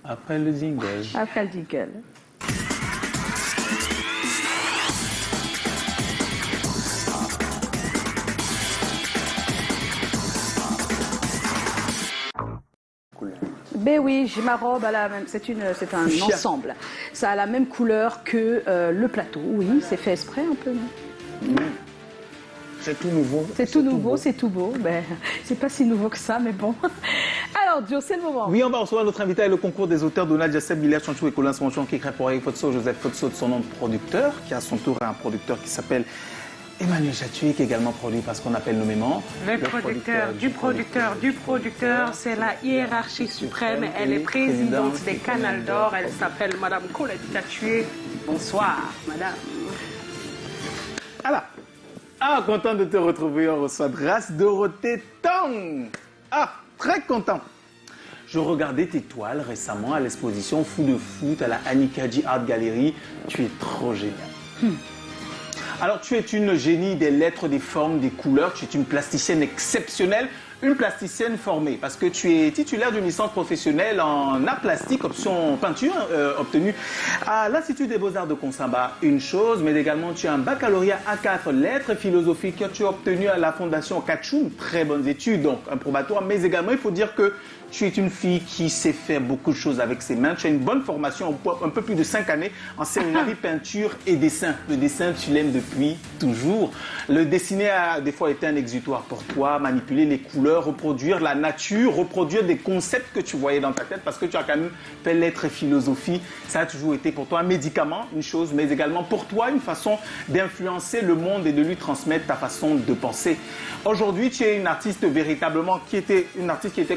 Après le jingle. Après le jingle. Ben oui, j'ai ma robe à la même. C'est un ensemble. Ça a la même couleur que le plateau. Oui, c'est fait exprès un peu. Non? C'est tout nouveau. C'est tout nouveau, c'est tout beau. Ben, c'est pas si nouveau que ça, mais bon. Alors, Joe, c'est le moment. Oui, on va recevoir notre invité à le concours des auteurs Donald Jasseb, Bilal Chanchou et Colin Smanchon qui crée pour Eric Fotso, Joseph Fotso de son nom de producteur, qui à son tour est un producteur qui s'appelle Emmanuel Chatué, qui est également produit par ce qu'on appelle nommément le producteur du producteur du producteur. C'est la hiérarchie suprême. Elle est présidente des Canals d'Or. Elle s'appelle Madame Colette Chatué. Bonsoir, Madame. Alors, content de te retrouver. On reçoit Grace Dorothée Tong. Très content. Je regardais tes toiles récemment à l'exposition Fou de Foot à la Anikadji Art Gallery. Tu es trop génial. Alors, tu es une génie des lettres, des formes, des couleurs. Tu es une plasticienne exceptionnelle, une plasticienne formée. Parce que tu es titulaire d'une licence professionnelle en art plastique, option peinture, obtenue à l'Institut des Beaux-Arts de Konsamba. Une chose, mais également tu as un baccalauréat A4 lettres philosophiques que tu as obtenu à la Fondation Kachou. Très bonnes études, donc un probatoire. Mais également, il faut dire que tu es une fille qui sait faire beaucoup de choses avec ses mains. Tu as une bonne formation, un peu plus de 5 années, en séminaire peinture et dessin. Le dessin, tu l'aimes depuis toujours. Le dessiner a des fois été un exutoire pour toi, manipuler les couleurs, reproduire la nature, reproduire des concepts que tu voyais dans ta tête, parce que tu as quand même fait lettres et philosophie. Ça a toujours été pour toi un médicament, une chose, mais également pour toi une façon d'influencer le monde et de lui transmettre ta façon de penser. Aujourd'hui, tu es une artiste véritablement qui était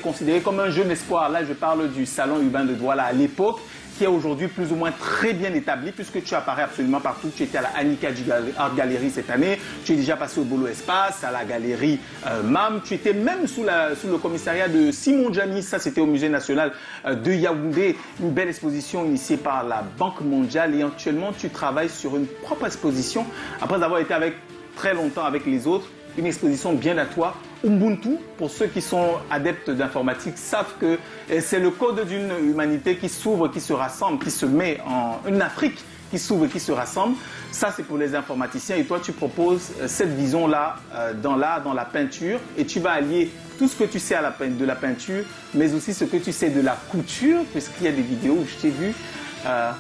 considérée comme un jeune espoir. Là, je parle du salon urbain de Douala à l'époque, qui est aujourd'hui plus ou moins très bien établi, puisque tu apparais absolument partout. Tu étais à la Anikadji Art Gallery cette année, tu es déjà passé au Bolo Espace, à la galerie MAM, tu étais même sous le commissariat de Simon Djani, ça c'était au Musée National de Yaoundé, une belle exposition initiée par la Banque mondiale, et actuellement tu travailles sur une propre exposition, après avoir été très longtemps avec les autres, une exposition bien à toi. Ubuntu, pour ceux qui sont adeptes d'informatique, savent que c'est le code d'une humanité qui s'ouvre, qui se rassemble, qui se met en une Afrique qui s'ouvre et qui se rassemble. Ça, c'est pour les informaticiens. Et toi, tu proposes cette vision-là dans l'art, dans la peinture. Et tu vas allier tout ce que tu sais de la peinture, mais aussi ce que tu sais de la couture, puisqu'il y a des vidéos où je t'ai vu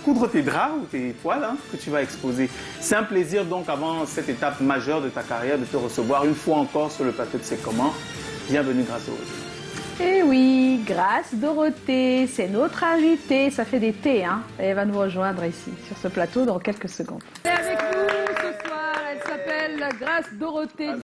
coudre tes draps ou tes poils que tu vas exposer. C'est un plaisir donc avant cette étape majeure de ta carrière de te recevoir une fois encore sur le plateau de C'est Comment. Bienvenue Grace Dorothée. Eh oui, Grace Dorothée, c'est notre invitée, ça fait des thés, hein. Elle va nous rejoindre ici, sur ce plateau, dans quelques secondes. Et avec nous ce soir, elle s'appelle Grace Dorothée.